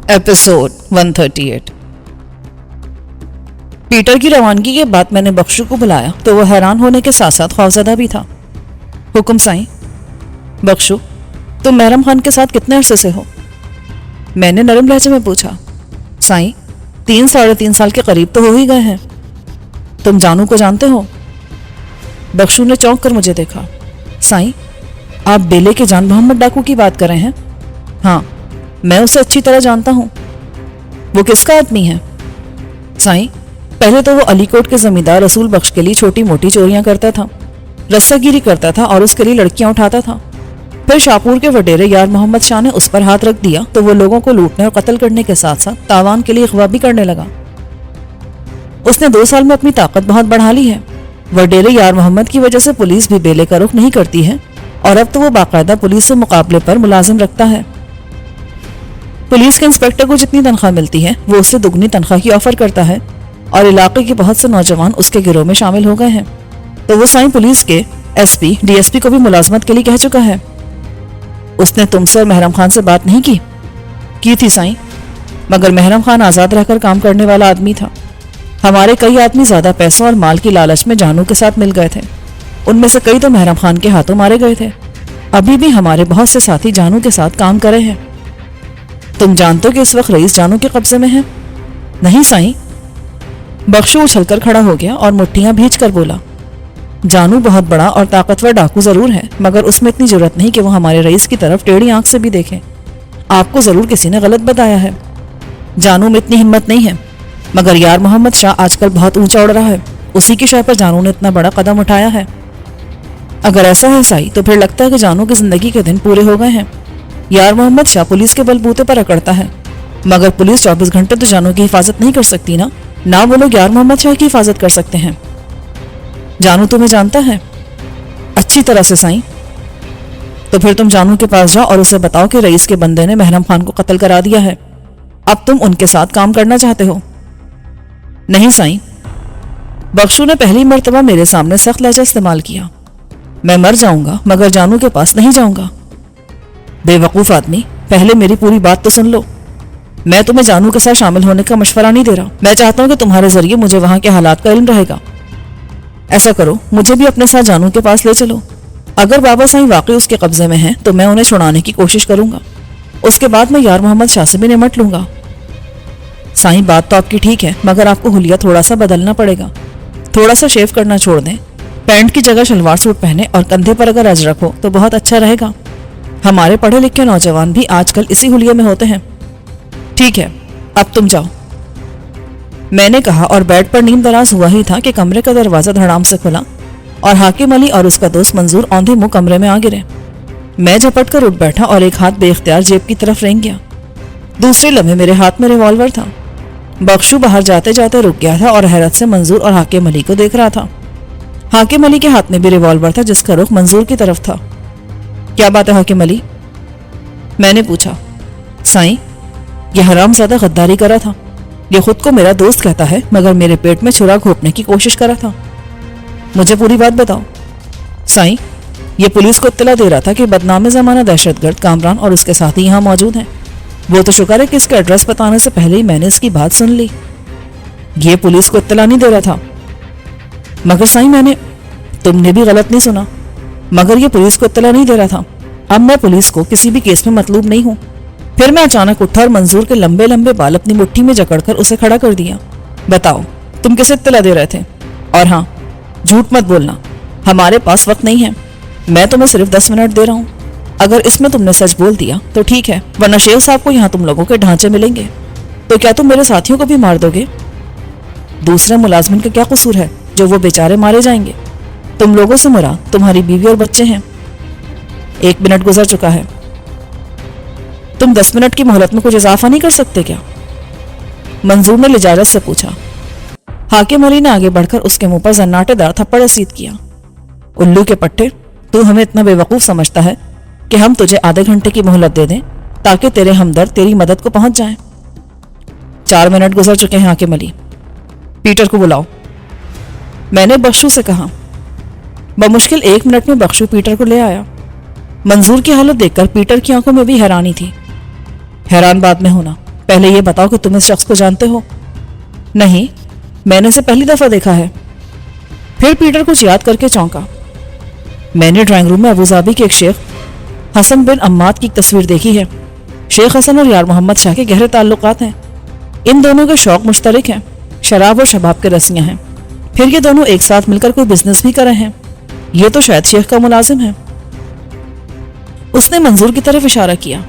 Episode 138। Peter की रवानगी के बाद मैंने बख्शू को बुलाया तो वह हैरान होने के साथ साथ खौफजदा भी था। हुक्म साईं। बख्शू, तुम महरम खान के साथ कितने अरसे से हो? मैंने नरम लहजे में पूछा। साईं, 3-3.5 साल के करीब तो हो ही गए हैं। तुम जानू को जानते हो? बख्शू ने चौंक कर मुझे देखा। साईं, आप बेले के जान मोहम्मद डाकू की बात कर रहे हैं? हाँ, मैं उसे अच्छी तरह जानता हूं। वो किसका आदमी है? साईं, पहले तो वो अलीकोट के जमींदार रसूल बख्श के लिए छोटी मोटी चोरियां करता था, रस्सागिरी करता था और उसके लिए लड़कियां उठाता था। फिर शाहपुर के वडेरे यार मोहम्मद शाह ने उस पर हाथ रख दिया तो वो लोगों को लूटने और कत्ल करने के साथ साथ तावान के लिए अगवा भी करने लगा। उसने 2 साल में अपनी ताकत बहुत बढ़ा ली है। वडेरे यार मोहम्मद की वजह से पुलिस भी बेले का रुख नहीं करती है और अब तो वो बाकायदा पुलिस से मुकाबले पर मुलाजिम रखता है। पुलिस के इंस्पेक्टर को जितनी तनख्वाह मिलती है वो उससे दुगनी तनख्वाह की ऑफर करता है और इलाके के बहुत से नौजवान उसके गिरोह में शामिल हो गए हैं। तो वो साईं पुलिस के एसपी डीएसपी को भी मुलाजमत के लिए कह चुका है। उसने तुमसे और महरम खान से बात नहीं की थी साईं, मगर महरम खान आजाद रहकर काम करने वाला आदमी था। हमारे कई आदमी ज्यादा पैसों और माल की लालच में जानू के साथ मिल गए थे। उनमें से कई तो महरम खान के हाथों मारे गए थे। अभी भी हमारे बहुत से साथी जानू के साथ काम कर रहे हैं। तुम जानते हो कि इस वक्त रईस जानू के कब्जे में है? नहीं साईं। बख्शू उछलकर खड़ा हो गया और मुट्ठियां भींच कर बोला, जानू बहुत बड़ा और ताकतवर डाकू जरूर है, मगर उसमें इतनी जरूरत नहीं कि वो हमारे रईस की तरफ टेढ़ी आंख से भी देखे। आपको जरूर किसी ने गलत बताया है। जानू में इतनी हिम्मत नहीं है, मगर यार मोहम्मद शाह आजकल बहुत ऊंचा उड़ रहा है। उसी की शय पर जानू ने इतना बड़ा कदम उठाया है। अगर ऐसा है साईं, तो फिर लगता है कि जानू की जिंदगी के दिन पूरे हो गए हैं। यार मोहम्मद शाह पुलिस के बलबूते पर अकड़ता है, मगर पुलिस 24 घंटे तो जानू की हिफाजत नहीं कर सकती ना वो लोग यार मोहम्मद शाह की हिफाजत कर सकते हैं। जानू तुम्हें जानता है? अच्छी तरह से साईं। तो फिर तुम जानू के पास जाओ और उसे बताओ कि रईस के बंदे ने महरम खान को कत्ल करा दिया है। अब तुम उनके साथ काम करना चाहते हो? नहीं साईं। बख्शू ने पहली मर्तबा मेरे सामने सख्त लहजा इस्तेमाल किया। मैं मर जाऊंगा मगर जानू के पास नहीं जाऊंगा। बेवकूफ आदमी, पहले मेरी पूरी बात तो सुन लो। मैं तुम्हें जानू के साथ शामिल होने का मशवरा नहीं दे रहा। मैं चाहता हूं कि तुम्हारे जरिए मुझे वहां के हालात का इल्म रहेगा। ऐसा करो, मुझे भी अपने साथ जानू के पास ले चलो। अगर बाबा साईं वाकई उसके कब्जे में हैं तो मैं उन्हें छुड़ाने की कोशिश करूंगा। उसके बाद मैं यार मोहम्मद शाह से भी निमट लूंगा। साईं, बात तो आपकी ठीक है, मगर आपको हुलिया थोड़ा सा बदलना पड़ेगा। थोड़ा सा शेव करना छोड़ दें, पैंट की जगह शलवार सूट पहने और कंधे पर अगर अज रखो तो बहुत अच्छा रहेगा। हमारे पढ़े लिखे नौजवान भी आजकल इसी हुलिये में होते हैं। ठीक है, अब तुम जाओ, मैंने कहा, और बेड पर नींद दराज हुआ ही था कि कमरे का दरवाजा धड़ाम से खुला और हाकिम अली और उसका दोस्त मंजूर औंधे मुंह कमरे में आ गिरे। मैं झपट कर उठ बैठा और एक हाथ बेख्तियार जेब की तरफ रेंग गया। दूसरे लम्हे मेरे हाथ में रिवॉल्वर था। बख्शू बाहर जाते जाते रुक गया था और हैरत से मंजूर और हाकिम अली को देख रहा था। हाकिम अली के हाथ में भी रिवॉल्वर था जिसका रुख मंजूर की तरफ था। क्या बात है हाकिम अली? मैंने पूछा। साईं, यह हरामजादा गद्दारी करा था। ये खुद को मेरा दोस्त कहता है, मगर मेरे पेट में छुरा घोंपने की कोशिश करा था। मुझे पूरी बात बताओ। साईं, ये पुलिस को इत्तला दे रहा था कि बदनाम जमाना दहशतगर्द कामरान और उसके साथी यहाँ मौजूद हैं। वो तो शुक्र है कि इसका एड्रेस बताने से पहले ही मैंने इसकी बात सुन ली। ये पुलिस को इत्तला नहीं दे रहा था। मगर साईं, तुमने भी गलत नहीं सुना, मगर ये पुलिस को इत्तला नहीं दे रहा था। अब मैं पुलिस को किसी भी केस में मतलूब नहीं हूँ। फिर मैं अचानक उठा और मंजूर के लंबे लंबे बाल अपनी मुट्ठी में जकड़कर उसे खड़ा कर दिया। बताओ, तुम किसे इत्तला दे रहे थे? और हाँ, झूठ मत बोलना, हमारे पास वक्त नहीं है। मैं तुम्हें सिर्फ 10 मिनट दे रहा हूँ। अगर इसमें तुमने सच बोल दिया तो ठीक है, वरना शेख साहब को यहाँ तुम लोगों के ढांचे मिलेंगे। तो क्या तुम मेरे साथियों को भी मार दोगे? दूसरे मुलाजमिन का क्या कसूर है जो वो बेचारे मारे जाएंगे? तुम लोगों से मुराद तुम्हारी बीवी और बच्चे हैं। 1 मिनट गुजर चुका है। तुम 10 मिनट की मोहलत में कुछ इजाफा नहीं कर सकते क्या? मंजूर ने लिजारत से पूछा। हाकिम अली ने आगे बढ़कर उसके मुंह पर जन्नाटेदार थप्पड़ रसीद किया। उल्लू के पट्टे, तू हमें इतना बेवकूफ समझता है कि हम तुझे आधे घंटे की मोहलत दे दें ताकि तेरे हमदर्द तेरी मदद को पहुंच जाएं। 4 मिनट गुजर चुके हैं हाकिम अली। पीटर को बुलाओ, मैंने बख्शू से कहा। बमुश्किल 1 मिनट में बख्शू पीटर को ले आया। मंजूर की हालत देखकर पीटर की आंखों में भी हैरानी थी। हैरान बाद में होना, पहले ये बताओ कि तुम इस शख्स को जानते हो? नहीं, मैंने इसे पहली दफा देखा है। फिर पीटर कुछ याद करके चौंका। मैंने ड्राइंग रूम में अबूधाबी के एक शेख हसन बिन अम्माद की तस्वीर देखी है। शेख हसन और यार मोहम्मद शाह के गहरे ताल्लुकात हैं। इन दोनों के शौक मुश्तरक हैं, शराब और शबाब के रस्सियां हैं। फिर ये दोनों एक साथ मिलकर कोई बिजनेस भी कर रहे हैं। ये तो शायद शेख का मुलाजिम है। उसने मंजूर की तरफ इशारा किया।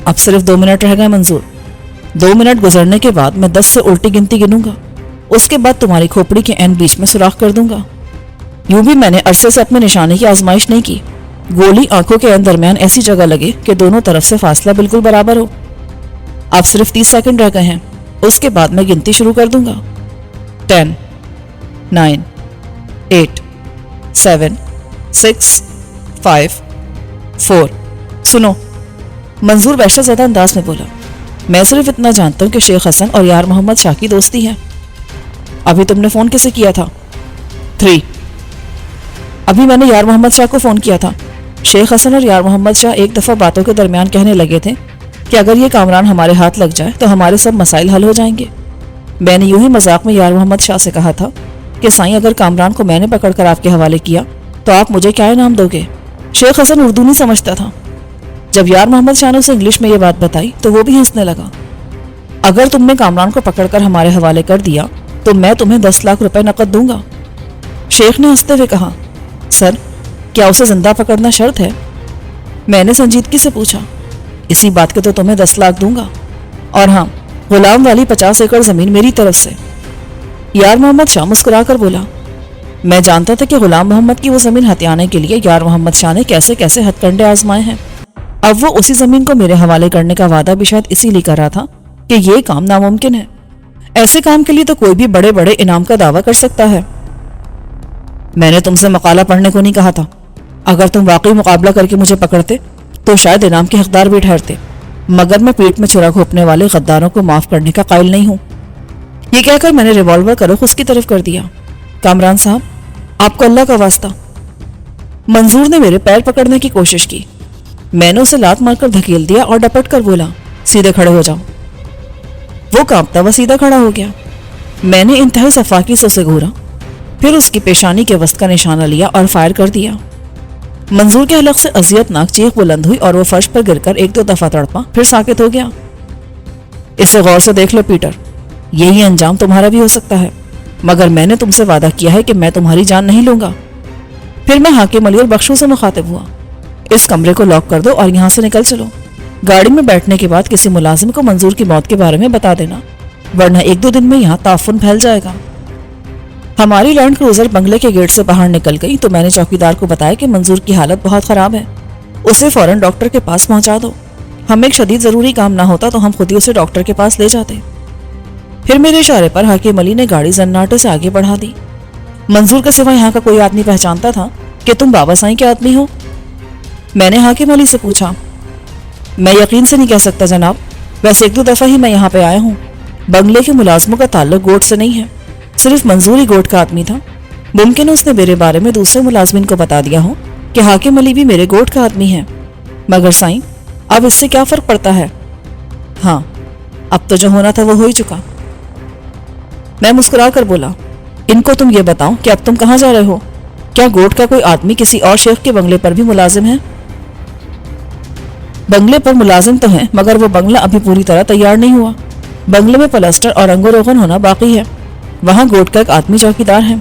अब सिर्फ 2 मिनट रह गए मंजूर। 2 मिनट गुजरने के बाद मैं 10 से उल्टी गिनती गिनूंगा। उसके बाद तुम्हारी खोपड़ी के एन बीच में सुराख कर दूंगा। यूं भी मैंने अरसे से अपने निशाने की आजमाइश नहीं की। गोली आंखों के दरमियान ऐसी जगह लगे कि दोनों तरफ से फासला बिल्कुल बराबर हो। अब सिर्फ 30 सेकंड रह गए हैं। उसके बाद मैं गिनती शुरू कर दूंगा। 10, 9, 8, 7, 6, 5, 4। सुनो, मंजूर वहशत ज़्यादा अंदाज में बोला। मैं सिर्फ इतना जानता हूं कि शेख हसन और यार मोहम्मद शाह की दोस्ती है। अभी तुमने फोन किसे किया था? 3। अभी मैंने यार मोहम्मद शाह को फोन किया था। शेख हसन और यार मोहम्मद शाह एक दफा बातों के दरमियान कहने लगे थे कि अगर ये कामरान हमारे हाथ लग जाए तो हमारे सब मसाइल हल हो जाएंगे। मैंने यूं ही मजाक में यार मोहम्मद शाह से कहा था कि साईं, अगर कामरान को मैंने पकड़कर आपके हवाले किया तो आप मुझे क्या इनाम दोगे? शेख हसन उर्दू नहीं समझता था। जब यार मोहम्मद शाह ने उसे इंग्लिश में ये बात बताई तो वो भी हंसने लगा। अगर तुमने कामरान को पकड़कर हमारे हवाले कर दिया तो मैं तुम्हें 10 लाख रुपए नकद दूंगा। शेख ने हंसते हुए कहा, सर, क्या उसे जिंदा पकड़ना शर्त है? मैंने संजीदगी से पूछा। इसी बात के तो तुम्हें 10 लाख दूंगा, और हाँ, गुलाम वाली 50 एकड़ जमीन मेरी तरफ से। यार मोहम्मद शाह मुस्कुरा कर बोला। मैं जानता था कि गुलाम मोहम्मद की वो जमीन हथियाने के लिए यार मोहम्मद शाह ने कैसे कैसे हथकंडे आजमाए हैं। अब वो उसी जमीन को मेरे हवाले करने का वादा भी शायद इसीलिए कर रहा था कि ये काम नामुमकिन है। ऐसे काम के लिए तो कोई भी बड़े बड़े इनाम का दावा कर सकता है। मैंने तुमसे मकाला पढ़ने को नहीं कहा था। अगर तुम वाकई मुकाबला करके मुझे पकड़ते तो शायद इनाम के हकदार भी ठहरते, मगर मैं पेट में छुरा घोंपने वाले गद्दारों को माफ करने का कायल नहीं हूं। ये कहकर मैंने रिवॉल्वर का रुख उसकी तरफ कर दिया। कामरान साहब, आपको अल्लाह का वास्ता। मंजूर ने मेरे पैर पकड़ने की कोशिश की। मैंने उसे लात मारकर धकेल दिया और डपट कर बोला, सीधे खड़े हो जाओ। वो कांपता हुआ सीधा खड़ा हो गया। मैंने इंतहाई सफाकी से उसे घूरा, फिर उसकी पेशानी के वस्त का निशाना लिया और फायर कर दिया। मंजूर के हलक से अजियतनाक चीख बुलंद हुई और वो फर्श पर गिरकर 1-2 दफा तड़पा, फिर साकित हो गया। इसे गौर से देख लो पीटर, यही अंजाम तुम्हारा भी हो सकता है, मगर मैंने तुमसे वादा किया है कि मैं तुम्हारी जान नहीं लूंगा। फिर मैं हाकिम अली और बख्शू से मुखातिब हुआ। इस कमरे को लॉक कर दो और यहाँ से निकल चलो। गाड़ी में बैठने के बाद किसी मुलाजिम को मंजूर की मौत के बारे में बता देना, वरना 1-2 दिन में यहाँ ताफुन फैल जाएगा। हमारी लैंड क्रूजर बंगले के गेट से बाहर निकल गई तो मैंने चौकीदार को बताया कि मंजूर की हालत बहुत खराब है, उसे फौरन डॉक्टर के पास पहुंचा दो। हमें एक शदीद जरूरी काम ना होता तो हम खुद ही उसे डॉक्टर के पास ले जाते। फिर मेरे इशारे पर हाकिम अली ने गाड़ी जन्नाटे से आगे बढ़ा दी। मंजूर के सिवा यहाँ का कोई आदमी पहचानता था कि तुम बाबा साईं के आदमी हो? मैंने हाकिम अली से पूछा। मैं यकीन से नहीं कह सकता जनाब, वैसे 1-2 दफा ही मैं यहाँ पे आया हूँ। बंगले के मुलाजमों का ताल्लुक गोट से नहीं है, सिर्फ मंजूर ही गोट का आदमी था। मुमकिन उसने मेरे बारे में दूसरे मुलाजमिन को बता दिया हो कि हाकिम अली भी मेरे गोट का आदमी है, मगर साईं अब इससे क्या फर्क पड़ता है? हाँ, अब तो जो होना था वो हो ही चुका। मैं मुस्कुरा कर बोला, इनको तुम ये बताओ कि अब तुम कहाँ जा रहे हो? क्या गोट का कोई आदमी किसी और शेख के बंगले पर भी मुलाजिम है? बंगले पर मुलाजिम तो है, मगर वो बंगला अभी पूरी तरह तैयार नहीं हुआ। बंगले में प्लास्टर और रंगो रोगन होना बाकी है। वहाँ गोट का एक आदमी चौकीदार है।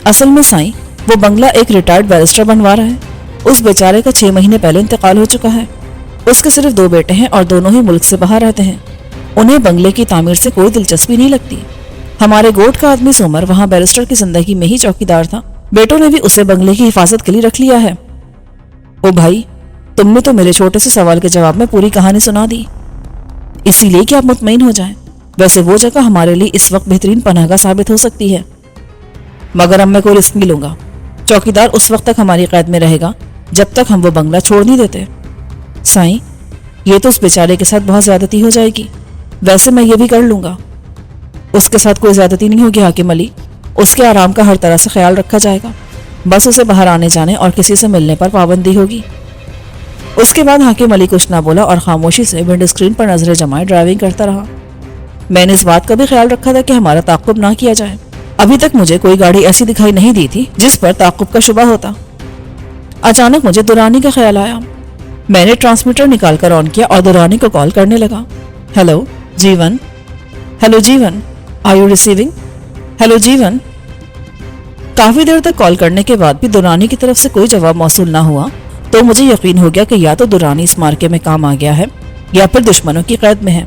असल में साईं, वो बंगला एक रिटायर्ड बैरिस्टर बनवा रहा है। उस बेचारे का 6 महीने पहले इंतकाल हो चुका है। उसके सिर्फ 2 बेटे हैं और दोनों ही मुल्क से बाहर रहते हैं। उन्हें बंगले की तामीर से कोई दिलचस्पी नहीं लगती। हमारे गोट का आदमी सोमर वहाँ बैरिस्टर की जिंदगी में ही चौकीदार था। बेटों ने भी उसे बंगले की हिफाजत के लिए रख लिया है। ओ भाई, तुमने तो मेरे छोटे से सवाल के जवाब में पूरी कहानी सुना दी। इसीलिए कि आप मुतमईन हो जाएं। वैसे वो जगह हमारे लिए इस वक्त बेहतरीन पनाहगाह साबित हो सकती है, मगर अब मैं कोई रिस्क नहीं लूंगा। चौकीदार उस वक्त तक हमारी कैद में रहेगा जब तक हम वो बंगला छोड़ नहीं देते। साईं, ये तो उस बेचारे के साथ बहुत ज्यादती हो जाएगी। वैसे मैं ये भी कर लूंगा। उसके साथ कोई ज्यादती नहीं होगी हाकिम अली। उसके आराम का हर तरह से ख्याल रखा जाएगा। बस उसे बाहर आने जाने और किसी से मिलने पर पाबंदी होगी। اس کے بعد حاکم علی کچھ نہ بولا اور خاموشی سے ونڈو اسکرین پر نظریں جمائے ڈرائیونگ کرتا رہا۔ میں نے اس بات کا بھی خیال رکھا تھا کہ ہمارا تعاقب نہ کیا جائے۔ ابھی تک مجھے کوئی گاڑی ایسی دکھائی نہیں دی تھی جس پر تعاقب کا شبہ ہوتا۔ اچانک مجھے دورانی کا خیال آیا۔ میں نے ٹرانسمیٹر نکال کر آن کیا اور دورانی کو کال کرنے لگا۔ ہیلو جیون، ہیلو جیون، آر یو ریسیونگ؟ ہیلو جیون۔ کافی دیر تک کال کرنے کے بعد بھی دورانی کی طرف سے کوئی جواب موصول نہ ہوا تو مجھے یقین ہو گیا کہ یا تو دورانی اس مارکے میں کام آ گیا ہے یا پھر دشمنوں کی قید میں ہے،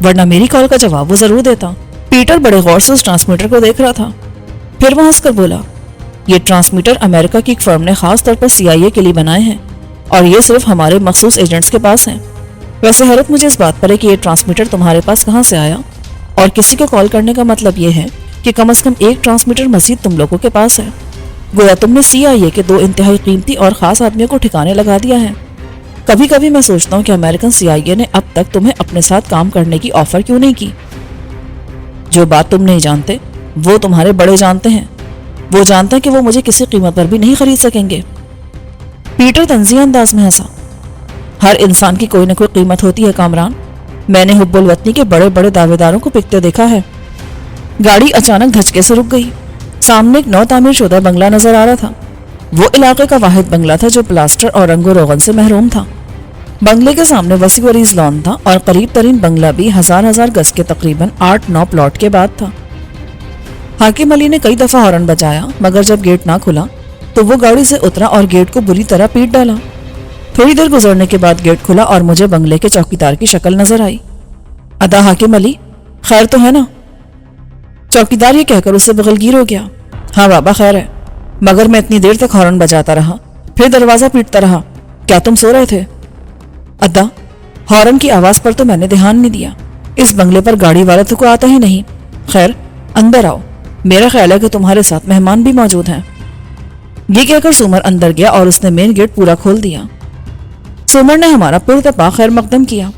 ورنہ میری کال کا جواب وہ ضرور دیتا۔ پیٹر بڑے غور سے اس ٹرانسمیٹر کو دیکھ رہا تھا، پھر وہ ہنس کر بولا، یہ ٹرانسمیٹر امریکہ کی ایک فرم نے خاص طور پر CIA کے لیے بنائے ہیں اور یہ صرف ہمارے مخصوص ایجنٹس کے پاس ہیں۔ ویسے حیرت مجھے اس بات پر ہے کہ یہ ٹرانسمیٹر تمہارے پاس کہاں سے آیا، اور کسی کو کال کرنے کا مطلب یہ ہے کہ کم از کم ایک ٹرانسمیٹر مزید تم لوگوں کے پاس ہے۔ گویا تم نے CIA کے 2 انتہائی قیمتی اور خاص آدمیوں کو ٹھکانے لگا دیا ہے۔ کبھی کبھی میں سوچتا ہوں کہ امریکن CIA نے اب تک تمہیں اپنے ساتھ کام کرنے کی آفر کیوں نہیں کی۔ جو بات تم نہیں جانتے وہ تمہارے بڑے جانتے ہیں۔ وہ جانتے ہیں کہ وہ مجھے کسی قیمت پر بھی نہیں خرید سکیں گے۔ پیٹر طنزیہ انداز میں ہنسا۔ ہر انسان کی کوئی نہ کوئی قیمت ہوتی ہے کامران۔ میں نے حب الوطنی کے بڑے بڑے دعوے داروں کو بکتے دیکھا ہے۔ گاڑی اچانک دھچکے سے رک گئی۔ سامنے ایک نو تعمیر شدہ بنگلہ نظر آ رہا تھا۔ وہ علاقے کا واحد بنگلہ تھا جو پلاسٹر اور رنگ و روغن سے محروم تھا۔ بنگلے کے سامنے وسیع عریض لان تھا اور قریب ترین بنگلہ بھی ہزار گز کے تقریباً 8-9 پلاٹ کے بعد تھا۔ حاکم علی نے کئی دفعہ ہارن بجایا مگر جب گیٹ نہ کھلا تو وہ گاڑی سے اترا اور گیٹ کو بری طرح پیٹ ڈالا۔ تھوڑی دیر گزرنے کے بعد گیٹ کھلا اور مجھے بنگلے کے چوکیدار کی شکل نظر آئی۔ ادا حاکم علی، خیر تو ہے نا؟ چوکیدار یہ کہہ کر اس سے بغلگیر ہو گیا۔ ہاں بابا خیر ہے، مگر میں اتنی دیر تک ہارن بجاتا رہا، پھر دروازہ پیٹتا رہا، کیا تم سو رہے تھے؟ ادا، ہارن کی آواز پر تو میں نے دھیان نہیں دیا، اس بنگلے پر گاڑی والا تو کوئی آتا ہی نہیں۔ خیر اندر آؤ، میرا خیال ہے کہ تمہارے ساتھ مہمان بھی موجود ہیں۔ یہ کہہ کر سومر اندر گیا اور اس نے مین گیٹ پورا کھول دیا۔ سومر نے ہمارا پرتپا خیر مقدم کیا۔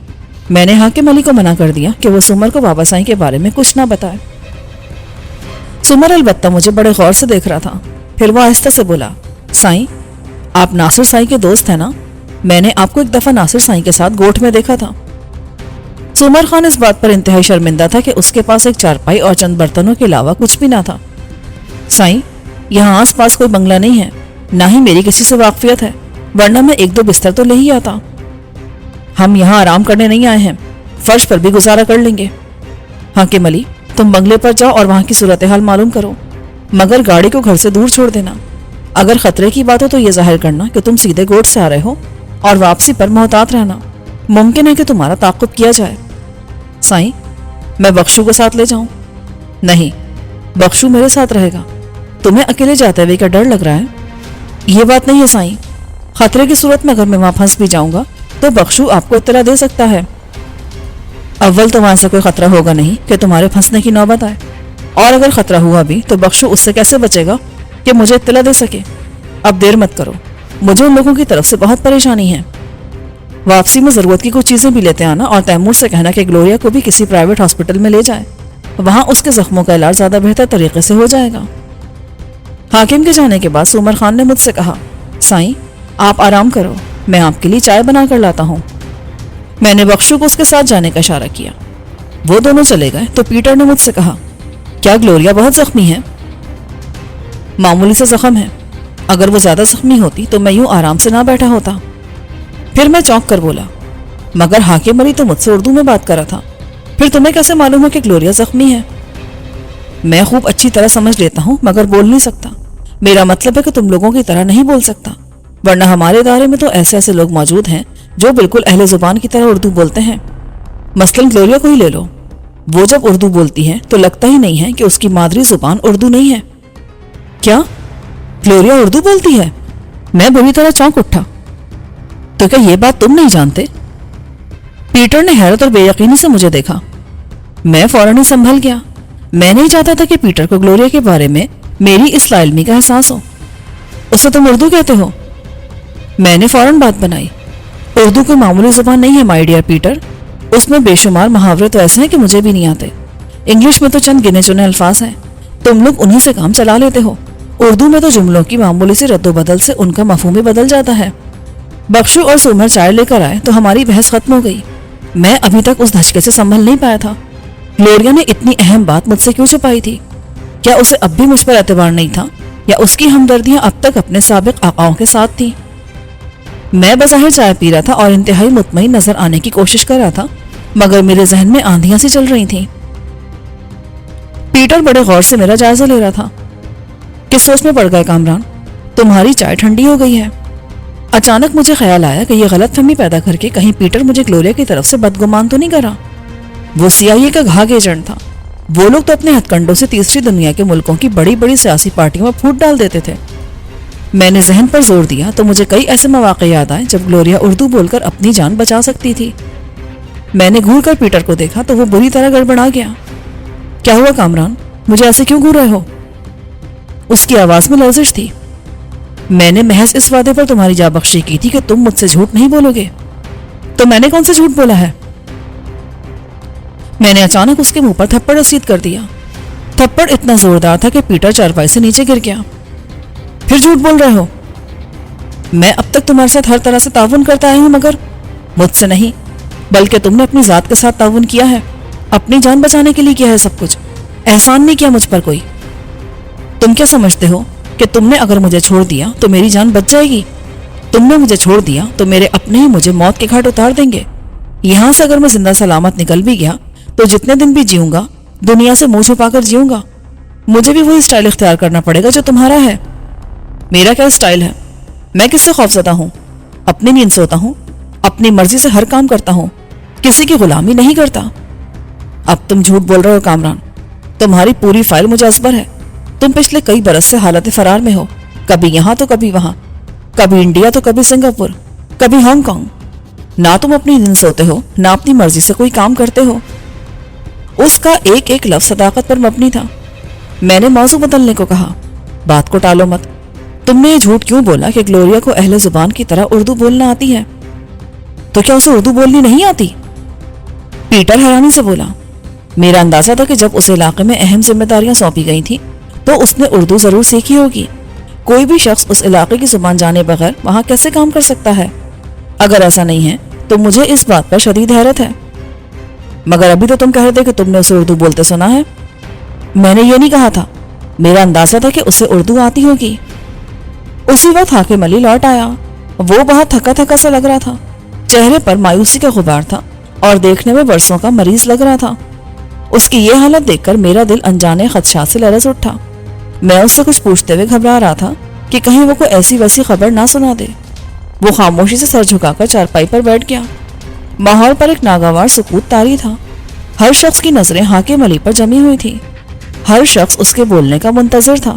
میں نے حاکم علی کو منع کر دیا کہ وہ سومر کو بابا سائیں کے بارے میں کچھ نہ بتائے۔ سومر البتہ مجھے بڑے غور سے دیکھ رہا تھا، پھر وہ آہستہ سے بولا، سائیں آپ ناصر سائیں کے دوست ہیں نا؟ میں نے آپ کو ایک دفعہ ناصر سائیں کے ساتھ گوٹھ میں دیکھا تھا۔ سومر خان اس بات پر انتہائی شرمندہ تھا کہ اس کے پاس ایک چارپائی اور چند برتنوں کے علاوہ کچھ بھی نہ تھا۔ سائیں یہاں آس پاس کوئی بنگلہ نہیں ہے، نہ ہی میری کسی سے واقفیت ہے، ورنہ میں 1-2 بستر تو لے ہی آتا۔ ہم یہاں آرام کرنے نہیں آئے ہیں، فرش پر بھی گزارا کر لیں گے۔ حاکم علی تم بنگلے پر جاؤ اور وہاں کی صورتحال معلوم کرو، مگر گاڑی کو گھر سے دور چھوڑ دینا۔ اگر خطرے کی بات ہو تو یہ ظاہر کرنا کہ تم سیدھے گوٹھ سے آ رہے ہو اور واپسی پر محتاط رہنا، ممکن ہے کہ تمہارا تعاقب کیا جائے۔ سائیں میں بخشو کو ساتھ لے جاؤں؟ نہیں، بخشو میرے ساتھ رہے گا۔ تمہیں اکیلے جاتے ہوئے کا ڈر لگ رہا ہے؟ یہ بات نہیں ہے سائیں، خطرے کی صورت میں اگر میں وہاں پھنس بھی جاؤں گا تو بخشو آپ کو اطلاع دے سکتا ہے۔ اول تو وہاں سے کوئی خطرہ ہوگا نہیں کہ تمہارے پھنسنے کی نوبت آئے، اور اگر خطرہ ہوا بھی تو بخشو اس سے کیسے بچے گا کہ مجھے اطلاع دے سکے؟ اب دیر مت کرو، مجھے ان لوگوں کی طرف سے بہت پریشانی ہے۔ واپسی میں ضرورت کی کچھ چیزیں بھی لیتے آنا اور تیمور سے کہنا کہ گلوریا کو بھی کسی پرائیویٹ ہاسپٹل میں لے جائے، وہاں اس کے زخموں کا علاج زیادہ بہتر طریقے سے ہو جائے گا۔ حاکم کے جانے کے بعد سومر خان نے مجھ سے کہا، سائیں آپ آرام کرو، میں آپ کے لیے چائے بنا کر لاتا ہوں۔ میں نے بخشو کو اس کے ساتھ جانے کا اشارہ کیا۔ وہ دونوں چلے گئے تو پیٹر نے مجھ سے کہا، کیا گلوریا بہت زخمی ہے؟ معمولی سے زخم ہے، اگر وہ زیادہ زخمی ہوتی تو میں یوں آرام سے نہ بیٹھا ہوتا۔ پھر میں چونک کر بولا، مگر حاکم علی تو مجھ سے اردو میں بات کر رہا تھا، پھر تمہیں کیسے معلوم ہے کہ گلوریا زخمی ہے؟ میں خوب اچھی طرح سمجھ لیتا ہوں مگر بول نہیں سکتا۔ میرا مطلب ہے کہ تم لوگوں کی طرح نہیں بول سکتا، ورنہ ہمارے ادارے میں تو ایسے لوگ موجود ہیں جو بالکل اہل زبان کی طرح اردو بولتے ہیں۔ مثلاً گلوریا کو ہی لے لو، وہ جب اردو بولتی ہے تو لگتا ہی نہیں ہے کہ اس کی مادری زبان اردو نہیں ہے۔ کیا گلوریا اردو بولتی ہے؟ میں بری طرح چونک اٹھا۔ تو کیا یہ بات تم نہیں جانتے؟ پیٹر نے حیرت اور بے یقینی سے مجھے دیکھا۔ میں فوراً ہی سنبھل گیا۔ میں نہیں چاہتا تھا کہ پیٹر کو گلوریا کے بارے میں میری اس لا علمی کا احساس ہو۔ اسے تم اردو کہتے ہو؟ میں نے فوراً بات بنائی، اردو کوئی معمولی زبان نہیں ہے مائی ڈیئر پیٹر، اس میں بے شمار محاورے تو ایسے ہیں کہ مجھے بھی نہیں آتے۔ انگلش میں تو چند گنے چنے الفاظ ہیں، تم لوگ انہی سے کام چلا لیتے ہو۔ اردو میں تو جملوں کی معمولی سی رد و بدل سے ان کا مفہوم ہی بدل جاتا ہے۔ بخشو اور سومر چائے لے کر آئے تو ہماری بحث ختم ہو گئی۔ میں ابھی تک اس دھچکے سے سنبھل نہیں پایا تھا۔ گلوریا نے اتنی اہم بات مجھ سے کیوں چھپائی تھی؟ کیا اسے اب بھی مجھ پر اعتبار نہیں تھا یا اس کی ہمدردیاں اب تک اپنے سابق آقاؤں کے ساتھ تھیں؟ میں بظاہر چائے پی رہا تھا اور انتہائی مطمئن نظر آنے کی کوشش کر رہا تھا، مگر میرے ذہن میں آندھیاں سی چل رہی تھیں۔ پیٹر بڑے غور سے میرا جائزہ لے رہا تھا۔ کس سوچ میں پڑ گئے کامران؟ تمہاری چائے ٹھنڈی ہو گئی ہے۔ اچانک مجھے خیال آیا کہ یہ غلط فہمی پیدا کر کے کہیں پیٹر مجھے گلوریا کی طرف سے بدگمان تو نہیں کرا۔ وہ CIA کا گھاگ ایجنٹ تھا۔ وہ لوگ تو اپنے ہتھ کنڈوں سے تیسری دنیا کے ملکوں کی بڑی بڑی سیاسی پارٹیوں میں پھوٹ ڈال دیتے تھے۔ میں نے ذہن پر زور دیا تو مجھے کئی ایسے مواقع یاد آئے جب گلوریا اردو بول کر اپنی جان بچا سکتی تھی۔ میں نے گھور کر پیٹر کو دیکھا تو وہ بری طرح گڑبڑا گیا۔ کیا ہوا کامران؟ مجھے ایسے کیوں گھور رہے ہو؟ اس کی آواز میں لرزش تھی۔ میں نے محض اس وعدے پر تمہاری جاں بخشی کی تھی کہ تم مجھ سے جھوٹ نہیں بولو گے۔ تو میں نے کون سے جھوٹ بولا ہے؟ میں نے اچانک اس کے منہ پر تھپڑ رسید کر دیا۔ تھپڑ اتنا زوردار تھا کہ پیٹر چارپائی سے نیچے گر گیا۔ پھر جھوٹ بول رہے ہو؟ میں اب تک تمہارے ساتھ ہر طرح سے تعاون کرتا آئی ہوں، مگر مجھ سے نہیں، بلکہ تم نے اپنی ذات کے ساتھ تعاون کیا ہے۔ اپنی جان بچانے کے لیے کیا ہے سب کچھ، احسان نہیں کیا مجھ پر کوئی۔ تم کیا سمجھتے ہو کہ تم نے اگر مجھے چھوڑ دیا تو میری جان بچ جائے گی؟ تم نے مجھے چھوڑ دیا تو میرے اپنے ہی مجھے موت کے گھاٹ اتار دیں گے۔ یہاں سے اگر میں زندہ سلامت نکل بھی گیا تو جتنے دن بھی جیوں گا دنیا سے منہ چھپا کر جیوں گا۔ مجھے بھی وہی اسٹائل اختیار کرنا پڑے گا جو تمہارا ہے۔ میرا کیا اسٹائل ہے؟ میں کس سے خوفزدہ ہوں؟ اپنی نیند سوتا ہوں، اپنی مرضی سے ہر کام کرتا ہوں، کسی کی غلامی نہیں کرتا۔ اب تم جھوٹ بول رہے ہو کامران۔ تمہاری پوری فائل مجھے ازبر ہے۔ تم پچھلے کئی برس سے حالت فرار میں ہو، کبھی یہاں تو کبھی وہاں، کبھی انڈیا تو کبھی سنگاپور، کبھی ہانگ کانگ۔ نہ تم اپنی نیند سوتے ہو، نہ اپنی مرضی سے کوئی کام کرتے ہو۔ اس کا ایک ایک لفظ صداقت پر مبنی تھا۔ میں نے موضوع بدلنے کو کہا۔ بات کو ٹالو مت۔ تم نے یہ جھوٹ کیوں بولا کہ گلوریا کو اہل زبان کی طرح اردو بولنا آتی ہے؟ تو کیا اسے اردو بولنی نہیں آتی؟ پیٹر حیرانی سے بولا۔ میرا اندازہ تھا کہ جب اس علاقے میں اہم ذمہ داریاں سونپی گئی تھیں تو اس نے اردو ضرور سیکھی ہوگی۔ کوئی بھی شخص اس علاقے کی زبان جانے بغیر وہاں کیسے کام کر سکتا ہے؟ اگر ایسا نہیں ہے تو مجھے اس بات پر شدید حیرت ہے۔ مگر ابھی تو تم کہہ رہے تھے کہ تم نے اسے اردو بولتے سنا ہے۔ میں نے یہ نہیں کہا تھا، میرا اندازہ تھا کہ اسے اردو آتی ہوگی۔ اسی وقت حاکم علی لوٹ آیا۔ وہ بہت تھکا تھکا سا لگ رہا تھا، چہرے پر مایوسی کا غبار تھا اور دیکھنے میں برسوں کا مریض لگ رہا تھا۔ اس کی یہ حالت دیکھ کر میرا دل انجانے خدشات سے لرز اٹھا۔ میں اس سے کچھ پوچھتے ہوئے گھبرا رہا تھا کہ کہیں وہ کوئی ایسی ویسی خبر نہ سنا دے۔ وہ خاموشی سے سر جھکا کر چارپائی پر بیٹھ گیا۔ ماحول پر ایک ناگوار سکوت طاری تھا۔ ہر شخص کی نظریں حاکم علی پر جمی ہوئی تھی۔ ہر شخص اس کے بولنے کا منتظر تھا۔